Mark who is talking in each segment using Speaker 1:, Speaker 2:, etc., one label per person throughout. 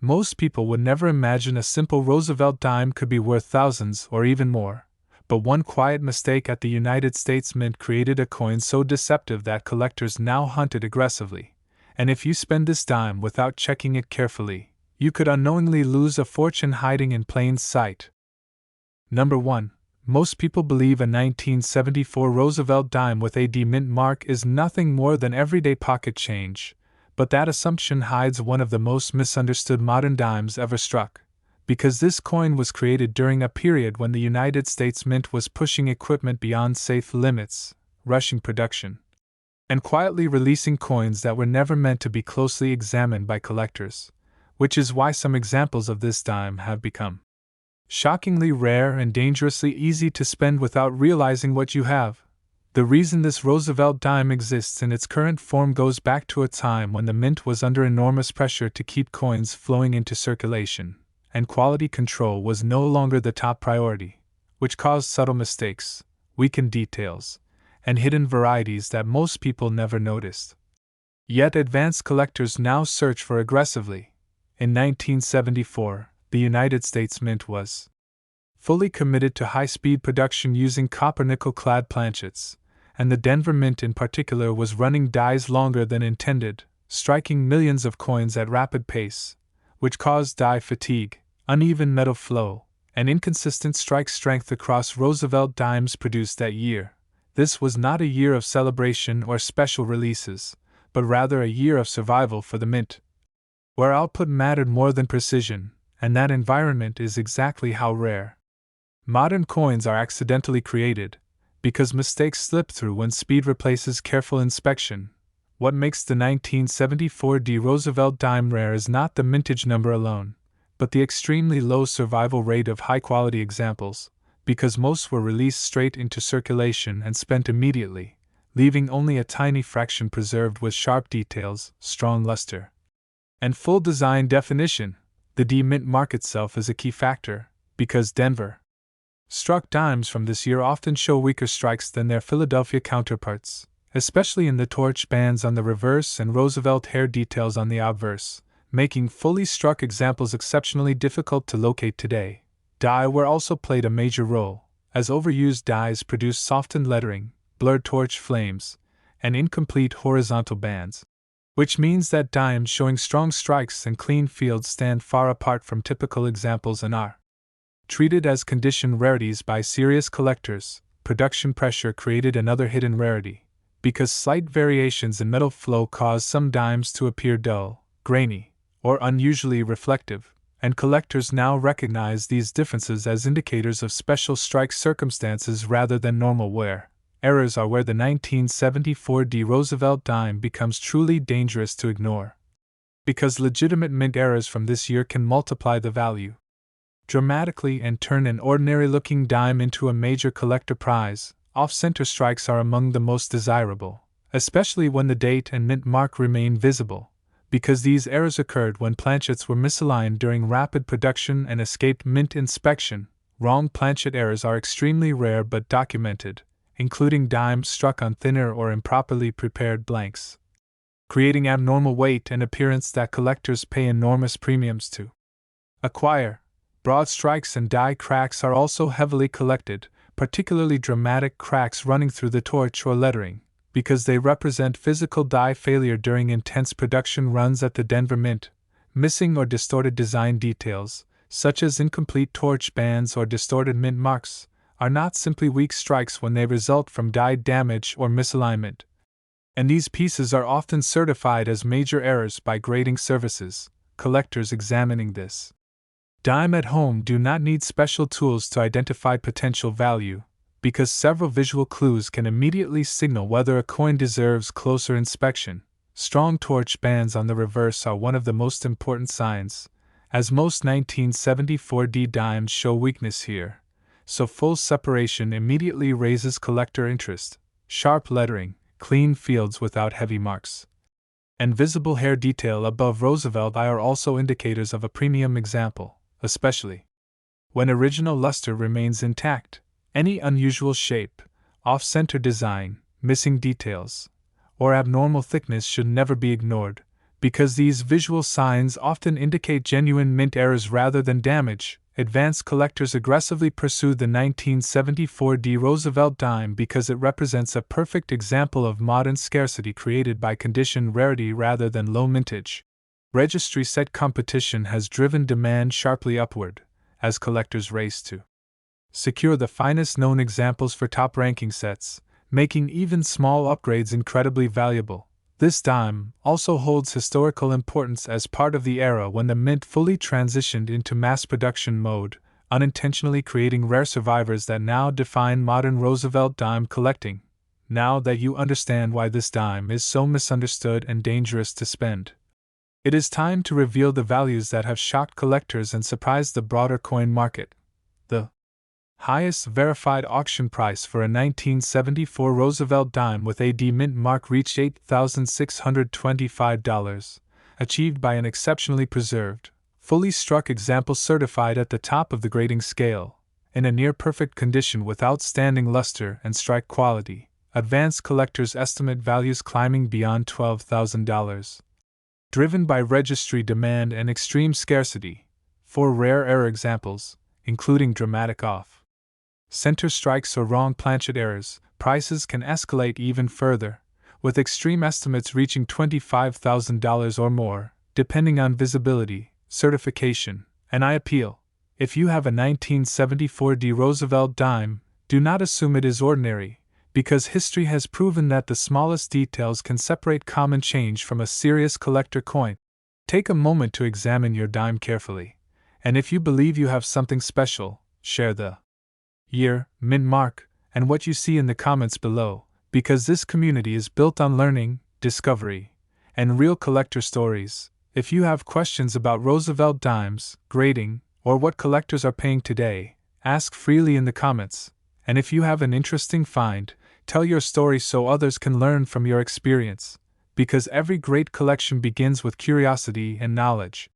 Speaker 1: Most people would never imagine a simple Roosevelt dime could be worth thousands or even more, but one quiet mistake at the United States Mint created a coin so deceptive that collectors now hunt it aggressively. And if you spend this dime without checking it carefully, you could unknowingly lose a fortune hiding in plain sight. Number 1. Most people believe a 1974 Roosevelt dime with a D mint mark is nothing more than everyday pocket change, but that assumption hides one of the most misunderstood modern dimes ever struck, because this coin was created during a period when the United States Mint was pushing equipment beyond safe limits, rushing production, and quietly releasing coins that were never meant to be closely examined by collectors, which is why some examples of this dime have become shockingly rare and dangerously easy to spend without realizing what you have. The reason this Roosevelt dime exists in its current form goes back to a time when the mint was under enormous pressure to keep coins flowing into circulation, and quality control was no longer the top priority, which caused subtle mistakes, weakened details, and hidden varieties that most people never noticed. Yet advanced collectors now search for aggressively. In 1974, the United States Mint was fully committed to high-speed production using copper-nickel-clad planchets, and the Denver Mint in particular was running dies longer than intended, striking millions of coins at rapid pace, which caused die fatigue, uneven metal flow, and inconsistent strike strength across Roosevelt dimes produced that year. This was not a year of celebration or special releases, but rather a year of survival for the mint, where output mattered more than precision, and that environment is exactly how rare modern coins are accidentally created, because mistakes slip through when speed replaces careful inspection. What makes the 1974 D Roosevelt dime rare is not the mintage number alone, but the extremely low survival rate of high-quality examples, because most were released straight into circulation and spent immediately, leaving only a tiny fraction preserved with sharp details, strong luster, and full design definition. The D mint mark itself is a key factor, because Denver struck dimes from this year often show weaker strikes than their Philadelphia counterparts, especially in the torch bands on the reverse and Roosevelt hair details on the obverse, making fully struck examples exceptionally difficult to locate today. Die wear also played a major role, as overused dies produced softened lettering, blurred torch flames, and incomplete horizontal bands, which means that dimes showing strong strikes and clean fields stand far apart from typical examples and are treated as condition rarities by serious collectors. Production pressure created another hidden rarity, because slight variations in metal flow cause some dimes to appear dull, grainy, or unusually reflective, and collectors now recognize these differences as indicators of special strike circumstances rather than normal wear. Errors are where the 1974 D Roosevelt dime becomes truly dangerous to ignore, because legitimate mint errors from this year can multiply the value dramatically and turn an ordinary-looking dime into a major collector prize. Off-center strikes are among the most desirable, especially when the date and mint mark remain visible, because these errors occurred when planchets were misaligned during rapid production and escaped mint inspection. Wrong planchet errors are extremely rare but documented, including dimes struck on thinner or improperly prepared blanks, creating abnormal weight and appearance that collectors pay enormous premiums to acquire. Broad strikes and die cracks are also heavily collected, particularly dramatic cracks running through the torch or lettering, because they represent physical die failure during intense production runs at the Denver Mint. Missing or distorted design details, such as incomplete torch bands or distorted mint marks, are not simply weak strikes when they result from die damage or misalignment, and these pieces are often certified as major errors by grading services. Collectors examining this dime at home do not need special tools to identify potential value, because several visual clues can immediately signal whether a coin deserves closer inspection. Strong torch bands on the reverse are one of the most important signs, as most 1974 D dimes show weakness here, so full separation immediately raises collector interest. Sharp lettering, clean fields without heavy marks, and visible hair detail above Roosevelt I are also indicators of a premium example, especially when original luster remains intact. Any unusual shape, off-center design, missing details, or abnormal thickness should never be ignored, Because these visual signs often indicate genuine mint errors rather than damage, advanced collectors aggressively pursue the 1974 D Roosevelt dime because it represents a perfect example of modern scarcity created by condition rarity rather than low mintage. Registry set competition has driven demand sharply upward, as collectors race to secure the finest known examples for top ranking sets, making even small upgrades incredibly valuable. This dime also holds historical importance as part of the era when the mint fully transitioned into mass production mode, unintentionally creating rare survivors that now define modern Roosevelt dime collecting. Now that you understand why this dime is so misunderstood and dangerous to spend, it is time to reveal the values that have shocked collectors and surprised the broader coin market. The highest verified auction price for a 1974 Roosevelt dime with a D mint mark reached $8,625, achieved by an exceptionally preserved, fully struck example certified at the top of the grading scale, in a near-perfect condition with outstanding luster and strike quality. Advanced collectors estimate values climbing beyond $12,000. Driven by registry demand and extreme scarcity, for rare error examples, including dramatic off-center strikes or wrong planchet errors, prices can escalate even further, with extreme estimates reaching $25,000 or more, depending on visibility, certification, and I appeal. If you have a 1974 D Roosevelt dime, do not assume it is ordinary, because history has proven that the smallest details can separate common change from a serious collector coin. Take a moment to examine your dime carefully, and if you believe you have something special, share the year, mint mark, and what you see in the comments below, because this community is built on learning, discovery, and real collector stories. If you have questions about Roosevelt dimes, grading, or what collectors are paying today, ask freely in the comments, and if you have an interesting find, tell your story so others can learn from your experience, because every great collection begins with curiosity and knowledge.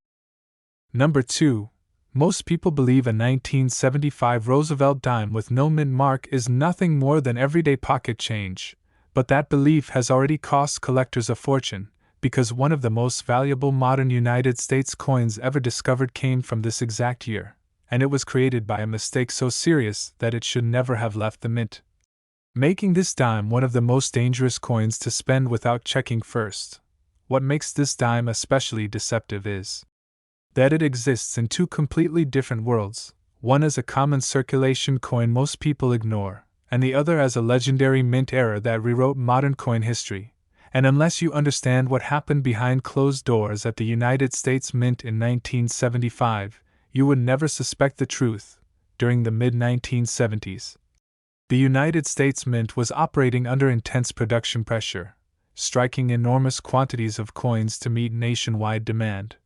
Speaker 1: Number 2. Most people believe a 1975 Roosevelt dime with no mint mark is nothing more than everyday pocket change, but that belief has already cost collectors a fortune, because one of the most valuable modern United States coins ever discovered came from this exact year, and it was created by a mistake so serious that it should never have left the mint, making this dime one of the most dangerous coins to spend without checking first. What makes this dime especially deceptive is that it exists in two completely different worlds, one as a common circulation coin most people ignore, and the other as a legendary mint error that rewrote modern coin history. And unless you understand what happened behind closed doors at the United States Mint in 1975, you would never suspect the truth. During the mid-1970s, the United States Mint was operating under intense production pressure, striking enormous quantities of coins to meet nationwide demand,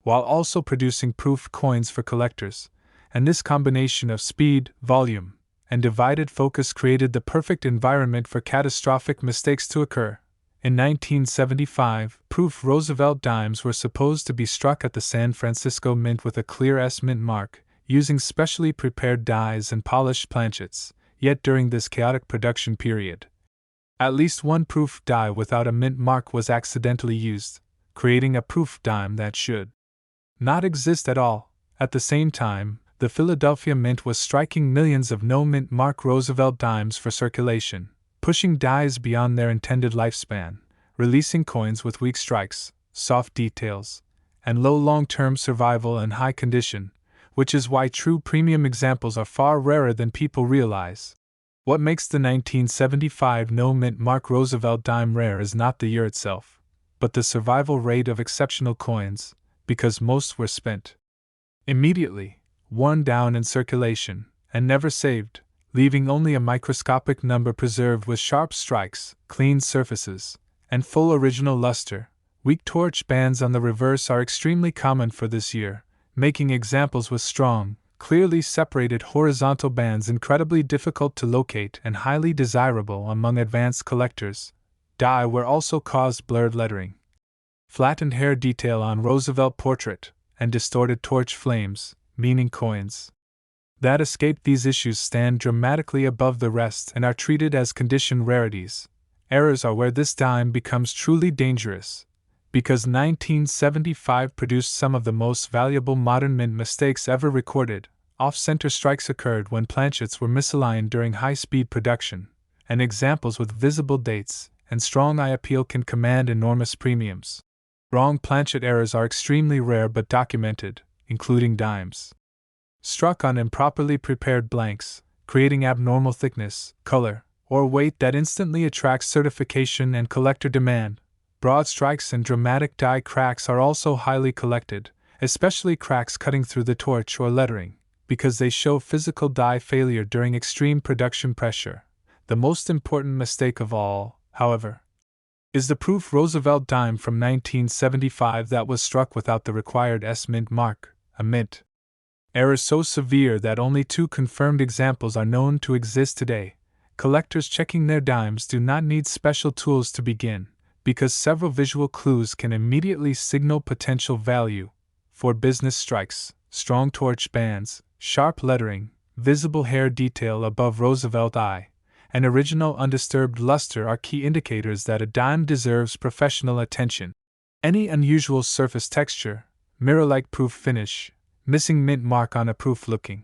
Speaker 1: while also producing proof coins for collectors, and this combination of speed, volume, and divided focus created the perfect environment for catastrophic mistakes to occur. In 1975, proof Roosevelt dimes were supposed to be struck at the San Francisco Mint with a clear S mint mark, using specially prepared dies and polished planchets. Yet during this chaotic production period, at least one proof die without a mint mark was accidentally used, creating a proof dime that should not exist at all. At the same time, the Philadelphia Mint was striking millions of no mint mark Roosevelt dimes for circulation, pushing dies beyond their intended lifespan, releasing coins with weak strikes, soft details, and low long-term survival and high condition, which is why true premium examples are far rarer than people realize. What makes the 1975 no mint mark Roosevelt dime rare is not the year itself, but the survival rate of exceptional coins, because most were spent immediately, worn down in circulation, and never saved, leaving only a microscopic number preserved with sharp strikes, clean surfaces, and full original luster. Weak torch bands on the reverse are extremely common for this year, making examples with strong, clearly separated horizontal bands incredibly difficult to locate and highly desirable among advanced collectors. Die were also caused blurred lettering, flattened hair detail on Roosevelt portrait, and distorted torch flames, meaning coins that escape these issues stand dramatically above the rest and are treated as condition rarities. Errors are where this dime becomes truly dangerous, because 1975 produced some of the most valuable modern mint mistakes ever recorded. Off-center strikes occurred when planchets were misaligned during high-speed production, and examples with visible dates and strong eye appeal can command enormous premiums. Wrong planchet errors are extremely rare but documented, including dimes struck on improperly prepared blanks, creating abnormal thickness, color, or weight that instantly attracts certification and collector demand. Broad strikes and dramatic die cracks are also highly collected, especially cracks cutting through the torch or lettering, because they show physical die failure during extreme production pressure. The most important mistake of all, however, is the proof Roosevelt dime from 1975 that was struck without the required S mint mark, a mint error so severe that only 2 confirmed examples are known to exist today. Collectors checking their dimes do not need special tools to begin, because several visual clues can immediately signal potential value. For business strikes, strong torch bands, sharp lettering, visible hair detail above Roosevelt eye, and original undisturbed luster are key indicators that a dime deserves professional attention. Any unusual surface texture, mirror-like proof finish, missing mint mark on a proof-looking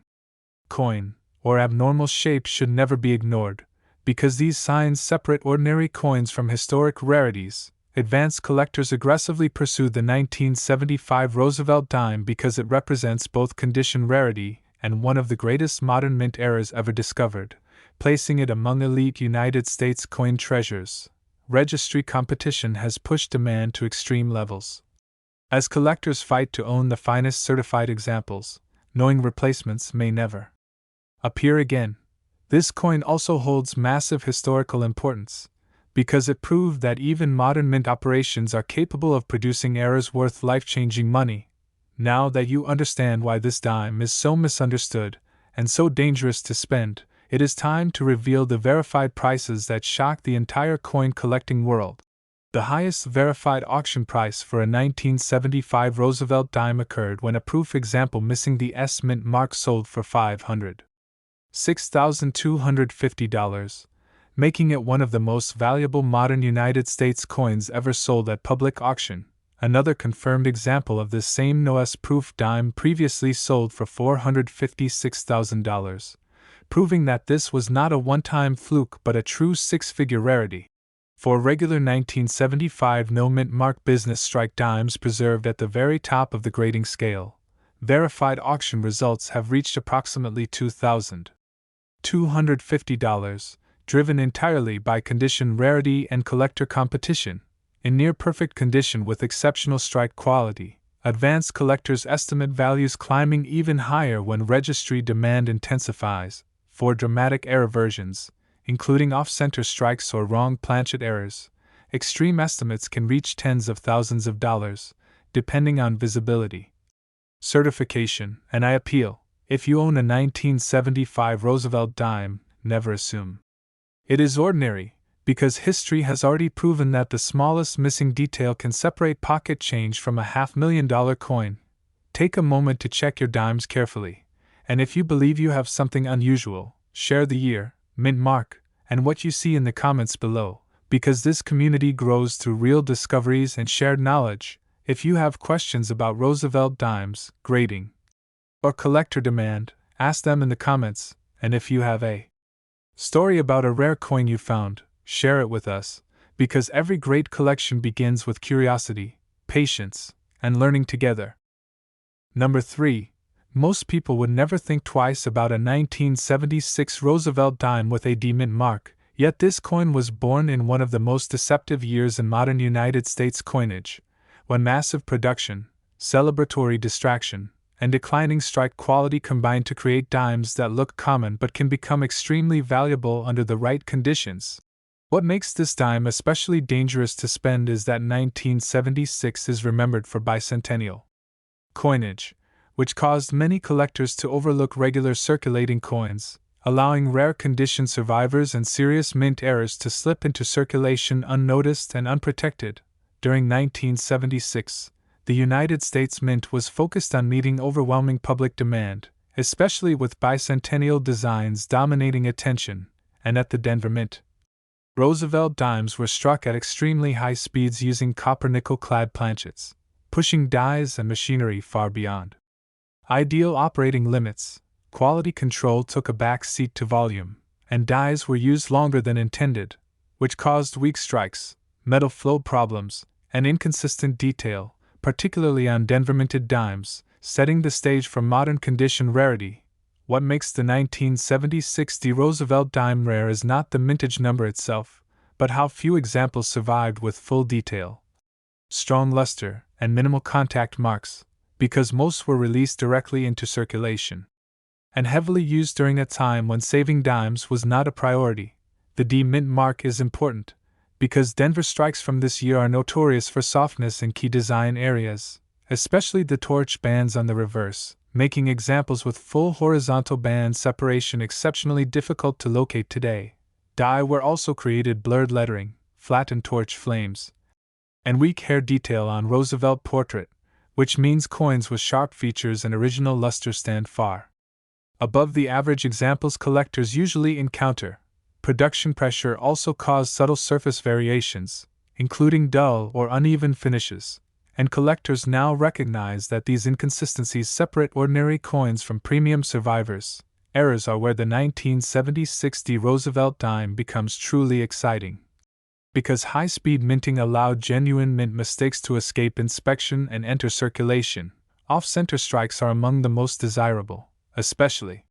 Speaker 1: coin, or abnormal shape should never be ignored, because these signs separate ordinary coins from historic rarities. Advanced collectors aggressively pursue the 1975 Roosevelt dime because it represents both condition rarity and one of the greatest modern mint errors ever discovered, placing it among elite United States coin treasures. Registry competition has pushed demand to extreme levels. As collectors fight to own the finest certified examples, knowing replacements may never appear again, this coin also holds massive historical importance, because it proved that even modern mint operations are capable of producing errors worth life-changing money. Now that you understand why this dime is so misunderstood and so dangerous to spend, it is time to reveal the verified prices that shock the entire coin collecting world. The highest verified auction price for a 1975 Roosevelt dime occurred when a proof example missing the S mint mark sold for $506,250, making it one of the most valuable modern United States coins ever sold at public auction. Another confirmed example of this same no-S proof dime previously sold for $456,000, proving that this was not a one-time fluke but a true 6-figure rarity. For regular 1975 no-mint mark business strike dimes preserved at the very top of the grading scale, verified auction results have reached approximately $2,250, driven entirely by condition rarity and collector competition. In near-perfect condition with exceptional strike quality, advanced collectors estimate values climbing even higher when registry demand intensifies. For dramatic error versions, including off-center strikes or wrong planchet errors, extreme estimates can reach tens of thousands of dollars, depending on visibility, certification, and eye appeal. If you own a 1975 Roosevelt dime, never assume it is ordinary, because history has already proven that the smallest missing detail can separate pocket change from a $500,000 coin. Take a moment to check your dimes carefully, and if you believe you have something unusual, share the year, mint mark, and what you see in the comments below, because this community grows through real discoveries and shared knowledge. If you have questions about Roosevelt dimes, grading, or collector demand, ask them in the comments, and if you have a story about a rare coin you found, share it with us, because every great collection begins with curiosity, patience, and learning together. Number 3. Most people would never think twice about a 1976 Roosevelt dime with a D mint mark, yet this coin was born in one of the most deceptive years in modern United States coinage, when massive production, celebratory distraction, and declining strike quality combine to create dimes that look common but can become extremely valuable under the right conditions. What makes this dime especially dangerous to spend is that 1976 is remembered for bicentennial coinage, which caused many collectors to overlook regular circulating coins, allowing rare condition survivors and serious mint errors to slip into circulation unnoticed and unprotected. During 1976, the United States Mint was focused on meeting overwhelming public demand, especially with bicentennial designs dominating attention, and at the Denver Mint, Roosevelt dimes were struck at extremely high speeds using copper-nickel clad planchets, pushing dies and machinery far beyond ideal operating limits. Quality control took a back seat to volume, and dies were used longer than intended, which caused weak strikes, metal flow problems, and inconsistent detail, particularly on Denver-minted dimes, setting the stage for modern condition rarity. What makes the 1976 D Roosevelt dime rare is not the mintage number itself, but how few examples survived with full detail, strong luster, and minimal contact marks, because most were released directly into circulation and heavily used during a time when saving dimes was not a priority. The D mint mark is important because Denver strikes from this year are notorious for softness in key design areas, especially the torch bands on the reverse, making examples with full horizontal band separation exceptionally difficult to locate today. Die were also created blurred lettering, flattened torch flames, and weak hair detail on Roosevelt portrait, which means coins with sharp features and original luster stand far above the average examples collectors usually encounter. Production pressure also caused subtle surface variations, including dull or uneven finishes, and collectors now recognize that these inconsistencies separate ordinary coins from premium survivors. Errors are where the 1976 D Roosevelt dime becomes truly exciting. Because high-speed minting allowed genuine mint mistakes to escape inspection and enter circulation, off-center strikes are among the most desirable, especially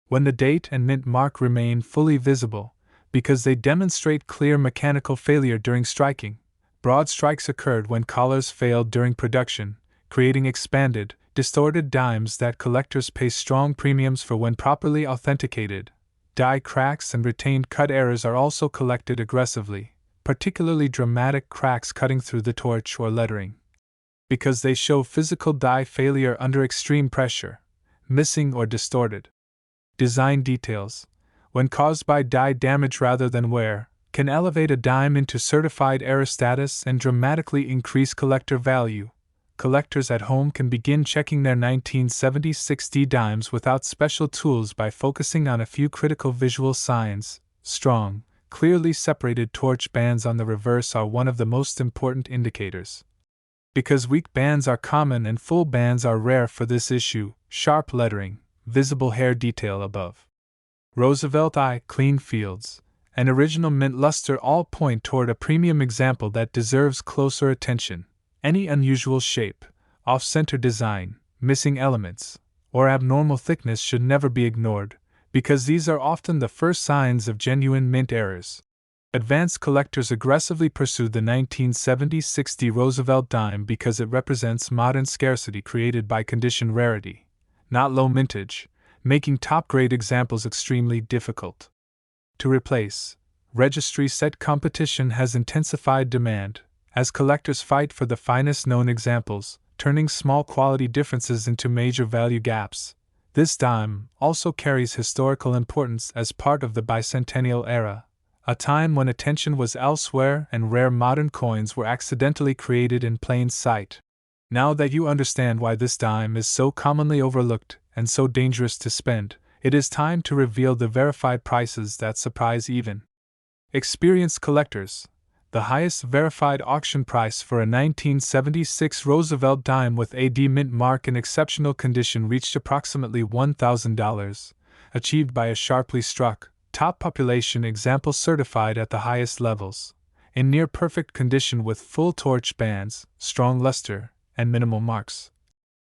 Speaker 1: when the date and mint mark remain fully visible, because they demonstrate clear mechanical failure during striking. Broad strikes occurred when collars failed during production, creating expanded, distorted dimes that collectors pay strong premiums for when properly authenticated. Die cracks and retained cut errors are also collected aggressively, particularly dramatic cracks cutting through the torch or lettering, because they show physical die failure under extreme pressure. Missing or distorted design details, when caused by die damage rather than wear, can elevate a dime into certified error status and dramatically increase collector value. Collectors at home can begin checking their 1976 D dimes without special tools by focusing on a few critical visual signs. Strong, clearly separated torch bands on the reverse are one of the most important indicators. Because weak bands are common and full bands are rare for this issue, sharp lettering, visible hair detail above Roosevelt eye, clean fields, and original mint luster all point toward a premium example that deserves closer attention. Any unusual shape, off-center design, missing elements, or abnormal thickness should never be ignored, because these are often the first signs of genuine mint errors. Advanced collectors aggressively pursued the 1976 D Roosevelt dime because it represents modern scarcity created by condition rarity, not low mintage, making top-grade examples extremely difficult to replace. Registry set competition has intensified demand, as collectors fight for the finest known examples, turning small quality differences into major value gaps. This dime also carries historical importance as part of the bicentennial era, a time when attention was elsewhere and rare modern coins were accidentally created in plain sight. Now that you understand why this dime is so commonly overlooked and so dangerous to spend, it is time to reveal the verified prices that surprise even experienced collectors. The highest verified auction price for a 1976 Roosevelt dime with a D mint mark in exceptional condition reached approximately $1,000, achieved by a sharply struck, top population example certified at the highest levels, in near perfect condition with full torch bands, strong luster, and minimal marks.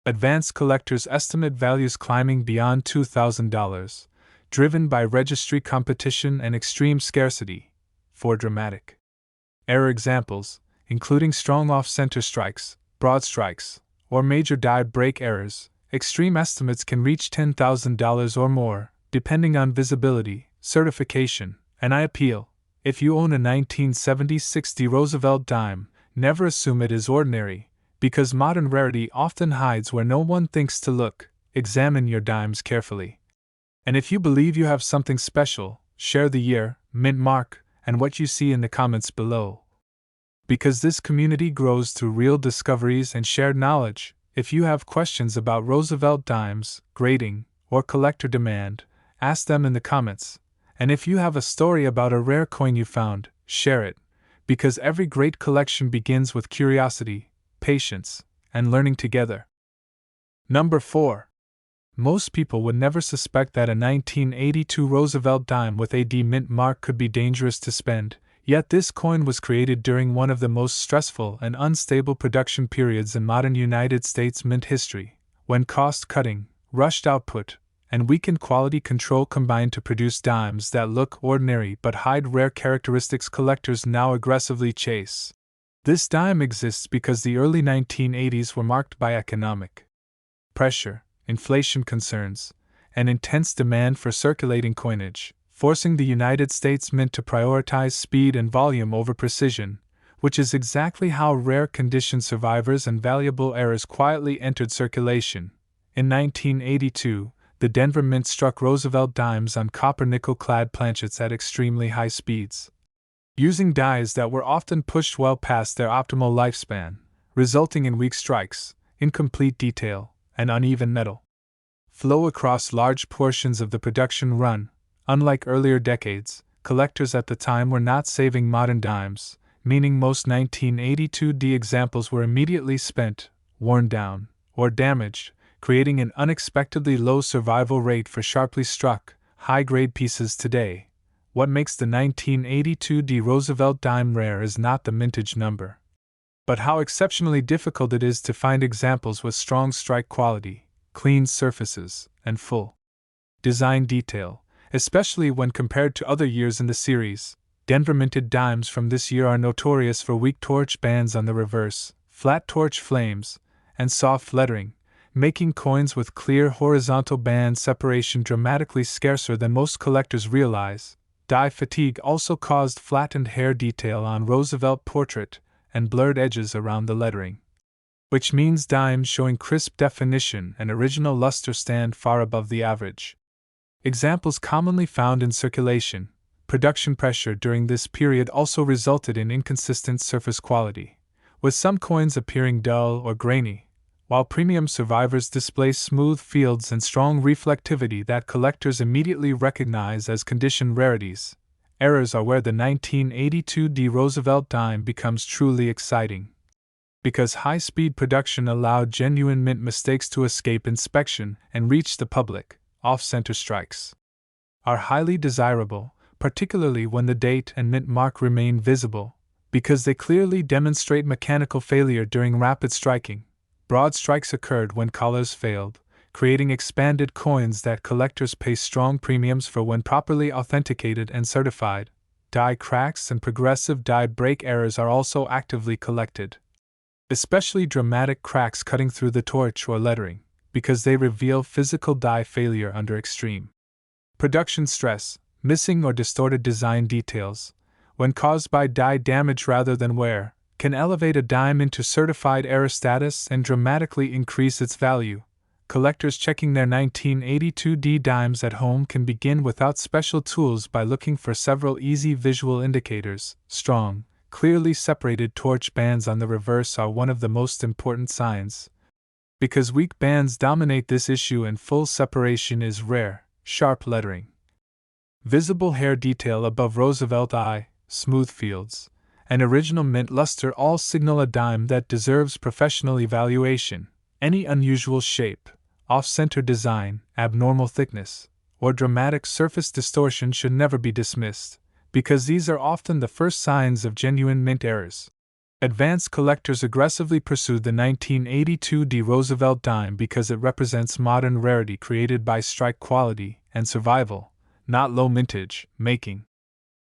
Speaker 1: Advanced collectors estimate values climbing beyond $2,000, driven by registry competition and extreme scarcity. For dramatic error examples, including strong off-center strikes, broad strikes, or major die break errors, extreme estimates can reach $10,000 or more, depending on visibility, certification, and I appeal. If you own a 1976 D Roosevelt dime, never assume it is ordinary, because modern rarity often hides where no one thinks to look. Examine your dimes carefully. And if you believe you have something special, share the year, mint mark, and what you see in the comments below. Because this community grows through real discoveries and shared knowledge. If you have questions about Roosevelt dimes, grading, or collector demand, ask them in the comments, And if you have a story about a rare coin you found, share it, because every great collection begins with curiosity, patience, and learning together. Number 4. Most people would never suspect that a 1982 Roosevelt dime with a D mint mark could be dangerous to spend, yet this coin was created during one of the most stressful and unstable production periods in modern United States mint history, when cost-cutting, rushed output, and weakened quality control combined to produce dimes that look ordinary but hide rare characteristics collectors now aggressively chase. This dime exists because the early 1980s were marked by economic pressure, inflation concerns, and intense demand for circulating coinage, forcing the United States Mint to prioritize speed and volume over precision, which is exactly how rare condition survivors and valuable errors quietly entered circulation. In 1982, the Denver Mint struck Roosevelt dimes on copper-nickel-clad planchets at extremely high speeds, using dies that were often pushed well past their optimal lifespan, resulting in weak strikes, incomplete detail, and uneven metal flow across large portions of the production run. Unlike earlier decades, collectors at the time were not saving modern dimes, meaning most 1982 D examples were immediately spent, worn down, or damaged, creating an unexpectedly low survival rate for sharply struck, high-grade pieces today. What makes the 1982 D Roosevelt dime rare is not the mintage number, but how exceptionally difficult it is to find examples with strong strike quality, clean surfaces, and full design detail, especially when compared to other years in the series. Denver minted dimes from this year are notorious for weak torch bands on the reverse, flat torch flames, and soft lettering, making coins with clear horizontal band separation dramatically scarcer than most collectors realize. Die fatigue also caused flattened hair detail on Roosevelt portrait and blurred edges around the lettering, which means dimes showing crisp definition and original luster stand far above the average. Examples commonly found in circulation. Production pressure during this period also resulted in inconsistent surface quality, with some coins appearing dull or grainy, while premium survivors display smooth fields and strong reflectivity that collectors immediately recognize as condition rarities. Errors are where the 1982 D Roosevelt dime becomes truly exciting, because high-speed production allowed genuine mint mistakes to escape inspection and reach the public. Off-center strikes are highly desirable, particularly when the date and mint mark remain visible, because they clearly demonstrate mechanical failure during rapid striking. Broad strikes occurred when collars failed, creating expanded coins that collectors pay strong premiums for when properly authenticated and certified. Die cracks and progressive die break errors are also actively collected, especially dramatic cracks cutting through the torch or lettering, because they reveal physical die failure under extreme production stress. Missing or distorted design details, when caused by die damage rather than wear, can elevate a dime into certified error status and dramatically increase its value. Collectors checking their 1982 D dimes at home can begin without special tools by looking for several easy visual indicators. Strong, clearly separated torch bands on the reverse are one of the most important signs, because weak bands dominate this issue and full separation is rare. Sharp lettering, visible hair detail above Roosevelt eye, smooth fields, and original mint luster all signal a dime that deserves professional evaluation. Any unusual shape, off-center design, abnormal thickness, or dramatic surface distortion should never be dismissed, because these are often the first signs of genuine mint errors. Advanced collectors aggressively pursued the 1982 D Roosevelt dime because it represents modern rarity created by strike quality and survival, not low mintage making.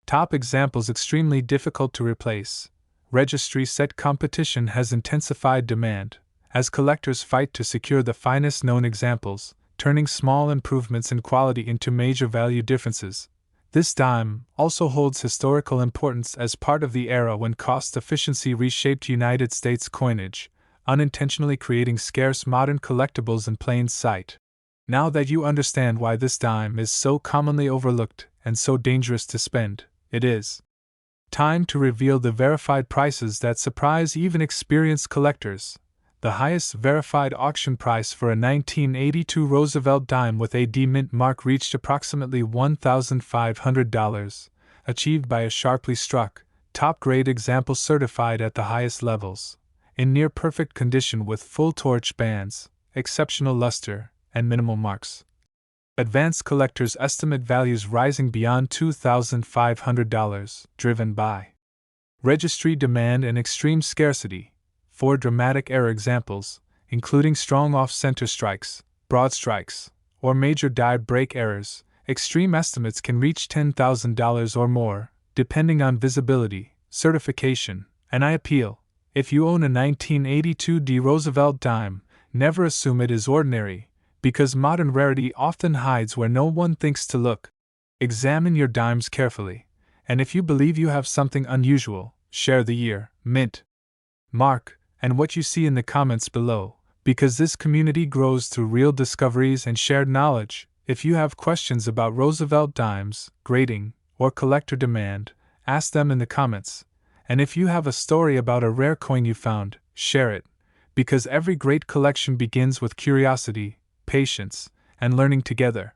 Speaker 1: Top examples extremely difficult to replace. Registry set competition has intensified demand, as collectors fight to secure the finest known examples, turning small improvements in quality into major value differences. This dime also holds historical importance as part of the era when cost efficiency reshaped United States coinage, unintentionally creating scarce modern collectibles in plain sight. Now that you understand why this dime is so commonly overlooked and so dangerous to spend, it is time to reveal the verified prices that surprise even experienced collectors. The highest verified auction price for a 1982 Roosevelt dime with a D mint mark reached approximately $1,500, achieved by a sharply struck, top-grade example certified at the highest levels, in near-perfect condition with full torch bands, exceptional luster, and minimal marks. Advanced collectors estimate values rising beyond $2,500, driven by registry demand and extreme scarcity. 4 dramatic error examples, including strong off-center strikes, broad strikes, or major die break errors. Extreme estimates can reach $10,000 or more, depending on visibility, certification, and I appeal. If you own a 1982 D Roosevelt dime, never assume it is ordinary, because modern rarity often hides where no one thinks to look. Examine your dimes carefully, and if you believe you have something unusual, share the year, mint, mark, and what you see in the comments below, because this community grows through real discoveries and shared knowledge. If you have questions about Roosevelt dimes, grading, or collector demand, ask them in the comments. And if you have a story about a rare coin you found, share it, because every great collection begins with curiosity, patience, and learning together.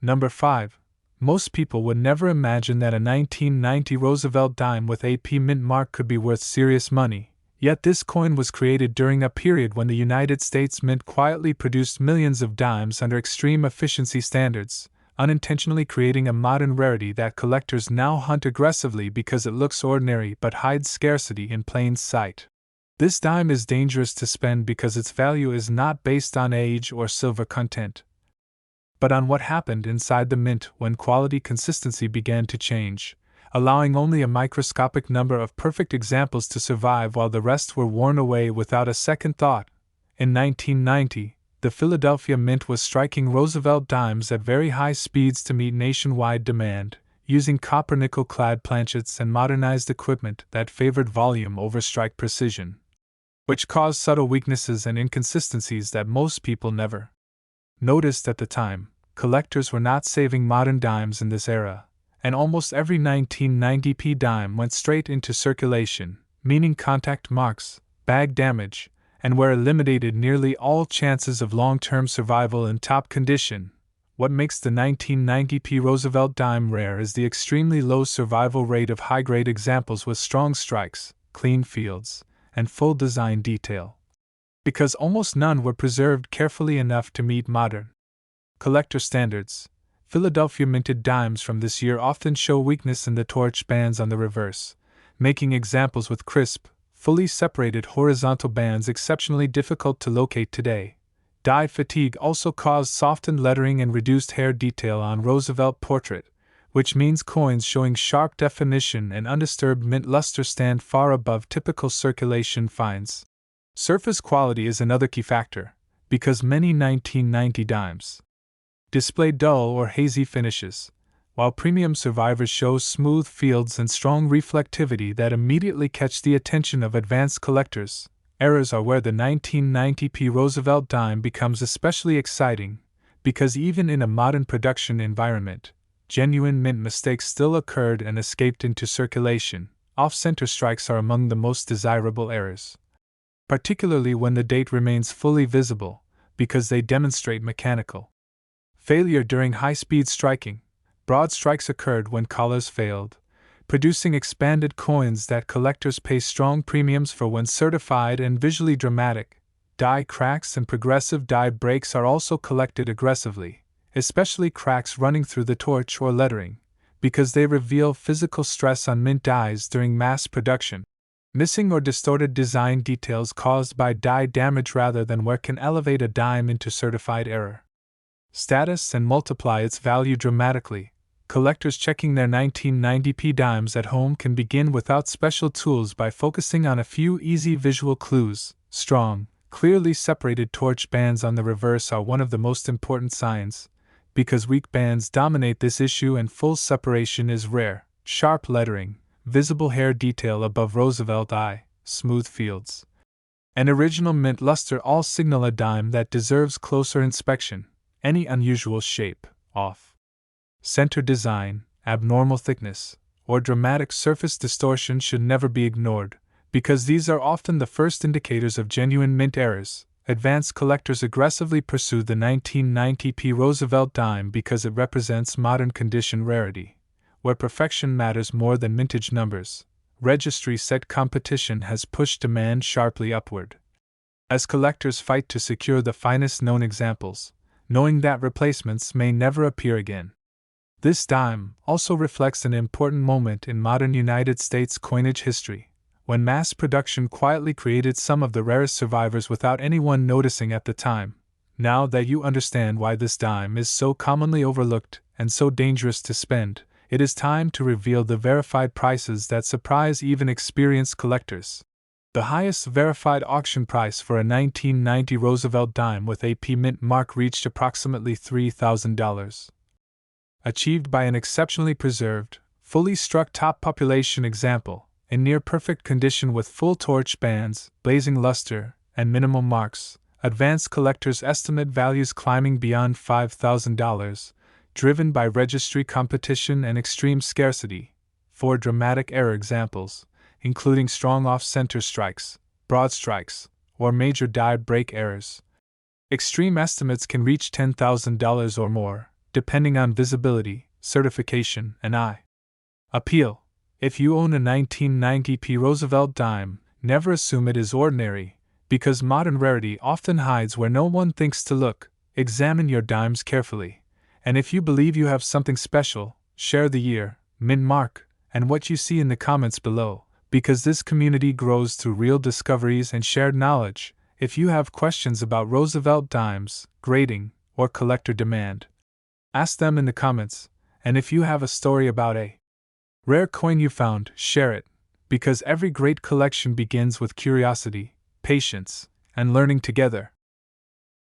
Speaker 1: Number 5. Most people would never imagine that a 1990 Roosevelt dime with a P mint mark could be worth serious money. Yet this coin was created during a period when the United States Mint quietly produced millions of dimes under extreme efficiency standards, unintentionally creating a modern rarity that collectors now hunt aggressively because it looks ordinary but hides scarcity in plain sight. This dime is dangerous to spend because its value is not based on age or silver content, but on what happened inside the mint when quality consistency began to change, allowing only a microscopic number of perfect examples to survive while the rest were worn away without a second thought. In 1990, the Philadelphia Mint was striking Roosevelt dimes at very high speeds to meet nationwide demand, using copper-nickel-clad planchets and modernized equipment that favored volume over strike precision, which caused subtle weaknesses and inconsistencies that most people never noticed at the time. Collectors were not saving modern dimes in this era, and almost every 1990 P dime went straight into circulation, meaning contact marks, bag damage, and were eliminated nearly all chances of long-term survival in top condition. What makes the 1990 P Roosevelt dime rare is the extremely low survival rate of high-grade examples with strong strikes, clean fields, and full design detail, because almost none were preserved carefully enough to meet modern collector standards. Philadelphia minted dimes from this year often show weakness in the torch bands on the reverse, making examples with crisp, fully separated horizontal bands exceptionally difficult to locate today. Die fatigue also caused softened lettering and reduced hair detail on Roosevelt portrait, which means coins showing sharp definition and undisturbed mint luster stand far above typical circulation finds. Surface quality is another key factor, because many 1990 dimes display dull or hazy finishes, while premium survivors show smooth fields and strong reflectivity that immediately catch the attention of advanced collectors. Errors are where the 1990 P Roosevelt dime becomes especially exciting, because even in a modern production environment, genuine mint mistakes still occurred and escaped into circulation. Off-center strikes are among the most desirable errors, particularly when the date remains fully visible, because they demonstrate mechanical failure during high-speed striking. Broad strikes occurred when collars failed, producing expanded coins that collectors pay strong premiums for when certified and visually dramatic. Die cracks and progressive die breaks are also collected aggressively, especially cracks running through the torch or lettering, because they reveal physical stress on mint dies during mass production. Missing or distorted design details caused by die damage rather than wear can elevate a dime into certified error status and multiply its value dramatically. Collectors checking their 1990 P dimes at home can begin without special tools by focusing on a few easy visual clues. Strong, clearly separated torch bands on the reverse are one of the most important signs, because weak bands dominate this issue and full separation is rare. Sharp lettering, visible hair detail above Roosevelt eye, smooth fields, and original mint luster all signal a dime that deserves closer inspection. Any unusual shape, off-center design, abnormal thickness, or dramatic surface distortion should never be ignored, Because these are often the first indicators of genuine mint errors, advanced collectors aggressively pursue the 1990 P Roosevelt dime because it represents modern condition rarity, where perfection matters more than mintage numbers. Registry set competition has pushed demand sharply upward. As collectors fight to secure the finest known examples, knowing that replacements may never appear again. This dime also reflects an important moment in modern United States coinage history, when mass production quietly created some of the rarest survivors without anyone noticing at the time. Now that you understand why this dime is so commonly overlooked and so dangerous to spend, it is time to reveal the verified prices that surprise even experienced collectors. The highest verified auction price for a 1990 Roosevelt dime with a P mint mark reached approximately $3,000. Achieved by an exceptionally preserved, fully struck top population example, in near-perfect condition with full torch bands, blazing luster, and minimal marks, advanced collectors estimate values climbing beyond $5,000, driven by registry competition and extreme scarcity. 4 dramatic error examples, including strong off-center strikes, broad strikes, or major die break errors. Extreme estimates can reach $10,000 or more, depending on visibility, certification, and eye appeal. If you own a 1990 P Roosevelt dime, never assume it is ordinary, because modern rarity often hides where no one thinks to look. Examine your dimes carefully, and if you believe you have something special, share the year, mint mark, and what you see in the comments below, because this community grows through real discoveries and shared knowledge. If you have questions about Roosevelt dimes, grading, or collector demand, ask them in the comments, and if you have a story about a rare coin you found, share it, because every great collection begins with curiosity, patience, and learning together.